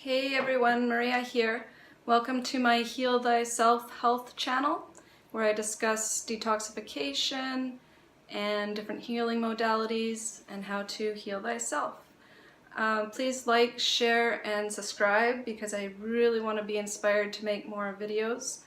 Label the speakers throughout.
Speaker 1: Hey everyone, Maria here. Welcome to my Heal Thyself Health channel, where I discuss detoxification and different healing modalities and how to heal thyself. Please like, share, and subscribe because I really want to be inspired to make more videos.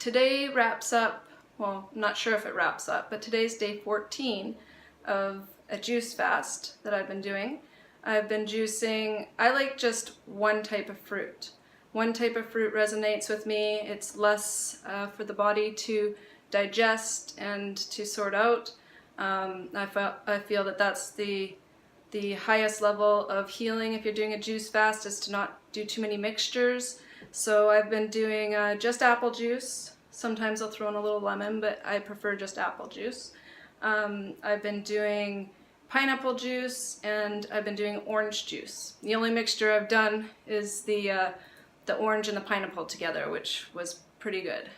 Speaker 1: Today wraps up, well, I'm not sure if it wraps up, but today's day 14 of a juice fast that I've been doing. I've been juicing, I like just one type of fruit. One type of fruit resonates with me. It's less for the body to digest and to sort out. I feel that that's the highest level of healing if you're doing a juice fast, is to not do too many mixtures. So I've been doing just apple juice. Sometimes I'll throw in a little lemon, but I prefer just apple juice. I've been doing pineapple juice, and I've been doing orange juice. The only mixture I've done is the orange and the pineapple together, which was pretty good.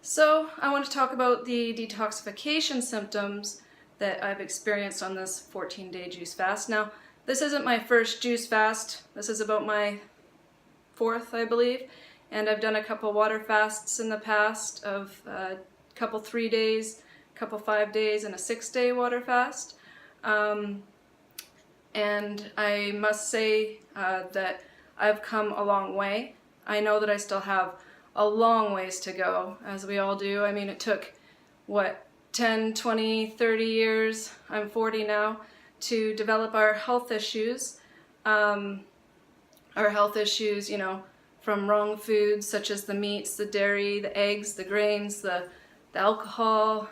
Speaker 1: So I want to talk about the detoxification symptoms that I've experienced on this 14-day juice fast. Now, this isn't my first juice fast. This is about my fourth, I believe, and I've done a couple water fasts in the past of a couple 3 days, couple 5 days, and a 6-day water fast. And I must say that I've come a long way. I know that I still have a long ways to go, as we all do. I mean, it took, what, 10, 20, 30 years, I'm 40 now, to develop our health issues. Our health issues, you know, from wrong foods such as the meats, the dairy, the eggs, the grains, the alcohol,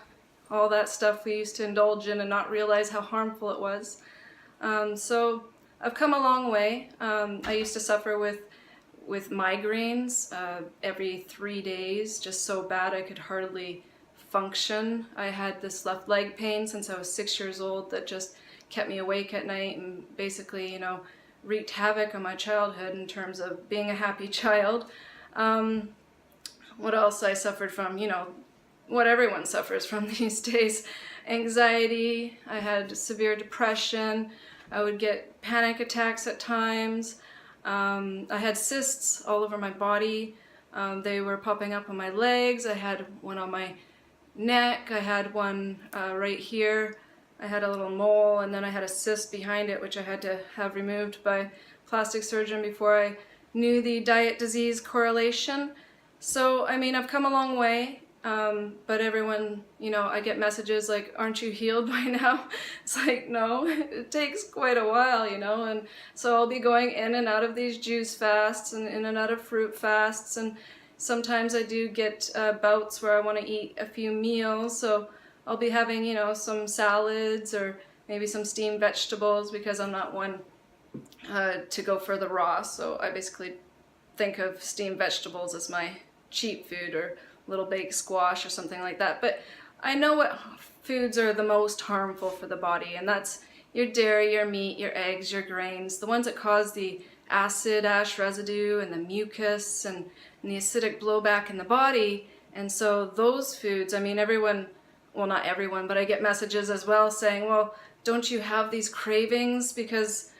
Speaker 1: all that stuff we used to indulge in and not realize how harmful it was. So I've come a long way. I used to suffer with migraines every 3 days, just so bad I could hardly function. I had this left leg pain since I was 6 years old that just kept me awake at night and basically, you know, wreaked havoc on my childhood in terms of being a happy child. What else I suffered from, you know, what everyone suffers from these days. Anxiety, I had severe depression, I would get panic attacks at times. I had cysts all over my body. They were popping up on my legs. I had one on my neck. I had one right here. I had a little mole, and then I had a cyst behind it, which I had to have removed by plastic surgeon before I knew the diet disease correlation. So, I mean, I've come a long way. But everyone, you know, I get messages like, aren't you healed by now? It's like, no, it takes quite a while, you know, and so I'll be going in and out of these juice fasts and in and out of fruit fasts, and sometimes I do get bouts where I want to eat a few meals, so I'll be having, you know, some salads or maybe some steamed vegetables because I'm not one to go for the raw, so I basically think of steamed vegetables as my cheap food, or little baked squash or something like that. But I know what foods are the most harmful for the body, and that's your dairy, your meat, your eggs, your grains, the ones that cause the acid ash residue and the mucus and the acidic blowback in the body. And so those foods, I mean, everyone, well, not everyone, but I get messages as well saying, well, don't you have these cravings because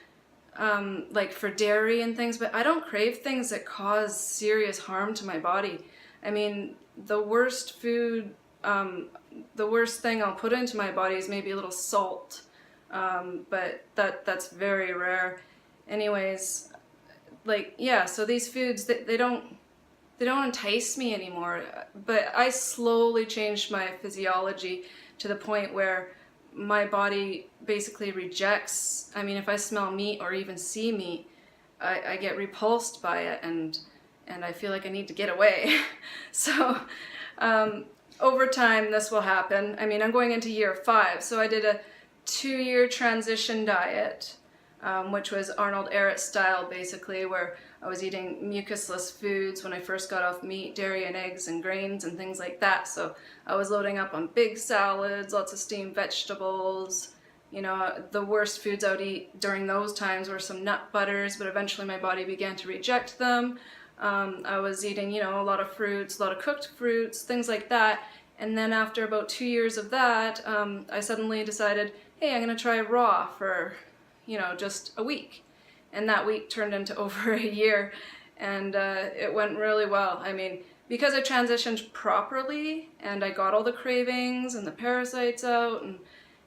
Speaker 1: like for dairy and things? But I don't crave things that cause serious harm to my body. I mean, the worst food, the worst thing I'll put into my body is maybe a little salt, but that's very rare. Anyways, like, yeah, so these foods, they don't entice me anymore, but I slowly changed my physiology to the point where my body basically rejects. I mean, if I smell meat or even see meat, I get repulsed by it, and I feel like I need to get away. So over time this will happen. I mean, I'm going into year 5, so I did a 2-year transition diet, which was Arnold Ehret style, basically, where I was eating mucusless foods when I first got off meat, dairy, and eggs, and grains, and things like that. So I was loading up on big salads, lots of steamed vegetables. You know, the worst foods I would eat during those times were some nut butters, but eventually my body began to reject them. I was eating, you know, a lot of fruits, a lot of cooked fruits, things like that. And then after about 2 years of that, I suddenly decided, hey, I'm going to try raw for, you know, just a week. And that week turned into over a year, and it went really well. I mean, because I transitioned properly and I got all the cravings and the parasites out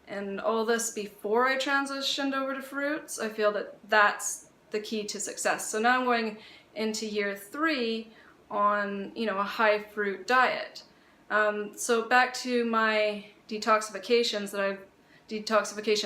Speaker 1: and all this before I transitioned over to fruits, I feel that that's the key to success. So now I'm going into year 3 on, you know, a high fruit diet. So back to my detoxification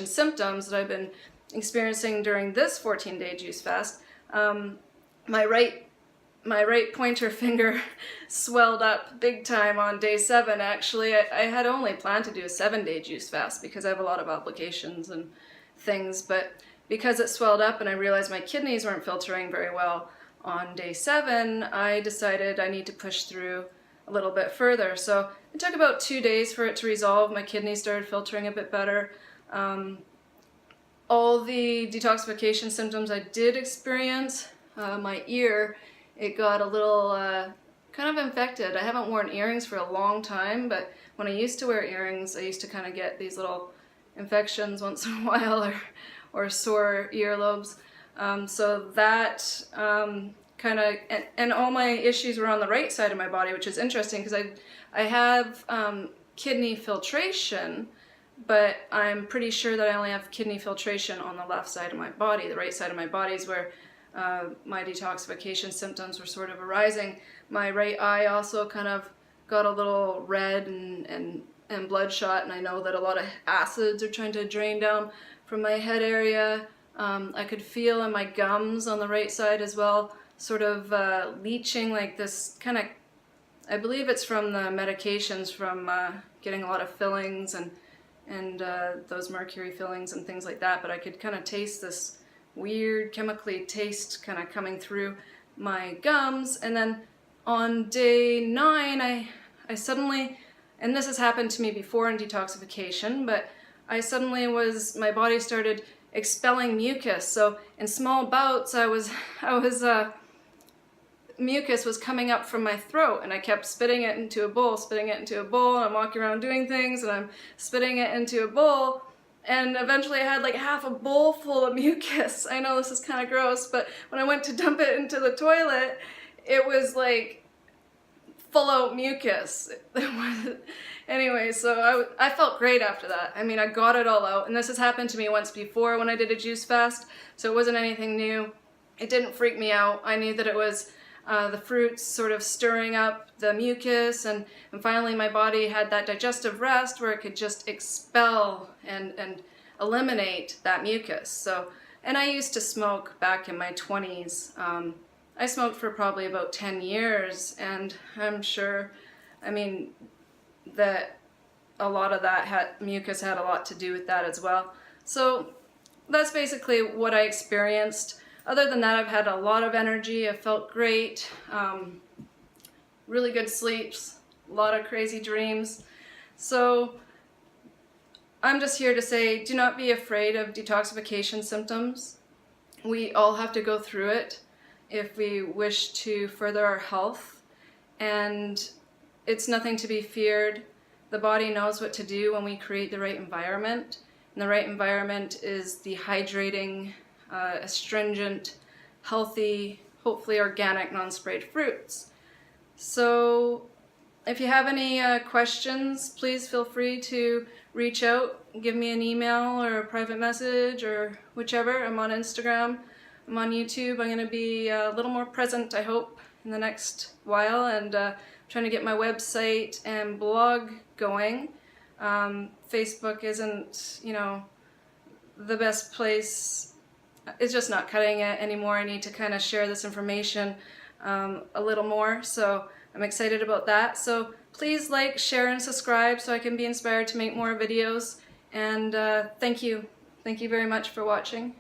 Speaker 1: symptoms that I've been experiencing during this 14-day juice fast. My right pointer finger swelled up big time on day 7. Actually, I had only planned to do a 7-day juice fast because I have a lot of obligations and things, but because it swelled up and I realized my kidneys weren't filtering very well on day 7, I decided I need to push through a little bit further. So it took about 2 days for it to resolve. My kidneys started filtering a bit better. All the detoxification symptoms I did experience, my ear, it got a little kind of infected. I haven't worn earrings for a long time, but when I used to wear earrings, I used to kind of get these little infections once in a while, or sore earlobes. So that kind of, and all my issues were on the right side of my body, which is interesting because I have kidney filtration, but I'm pretty sure that I only have kidney filtration on the left side of my body. The right side of my body is where my detoxification symptoms were sort of arising. My right eye also kind of got a little red and bloodshot, and I know that a lot of acids are trying to drain down from my head area. I could feel in my gums on the right side as well, sort of leaching, like this kind of, I believe it's from the medications from getting a lot of fillings and those mercury fillings and things like that, but I could kind of taste this weird chemically taste kind of coming through my gums. And then on day 9, I suddenly, and this has happened to me before in detoxification, but I suddenly my body started expelling mucus. So in small bouts, mucus was coming up from my throat, and I kept spitting it into a bowl, and I'm walking around doing things, and I'm spitting it into a bowl, and eventually I had like half a bowl full of mucus. I know this is kind of gross, but when I went to dump it into the toilet, it was like full out mucus. Anyway, so I felt great after that. I mean, I got it all out, and this has happened to me once before when I did a juice fast, so it wasn't anything new. It didn't freak me out. I knew that it was the fruits sort of stirring up the mucus, and finally my body had that digestive rest where it could just expel and eliminate that mucus. So, and I used to smoke back in my 20s. I smoked for probably about 10 years, and I'm sure, I mean, that a lot of that mucus had a lot to do with that as well. So that's basically what I experienced. Other than that, I've had a lot of energy. I felt great, really good sleeps, a lot of crazy dreams. So I'm just here to say, do not be afraid of detoxification symptoms. We all have to go through it if we wish to further our health, and it's nothing to be feared. The body knows what to do when we create the right environment, and the right environment is the hydrating, astringent, healthy, hopefully organic, non-sprayed fruits. So if you have any questions, please feel free to reach out, give me an email or a private message or whichever. I'm on Instagram, I'm on YouTube. I'm going to be a little more present, I hope, in the next while, and trying to get my website and blog going. Facebook isn't, you know, the best place. It's just not cutting it anymore. I need to kind of share this information a little more, so I'm excited about that. So please like, share, and subscribe so I can be inspired to make more videos. And thank you very much for watching.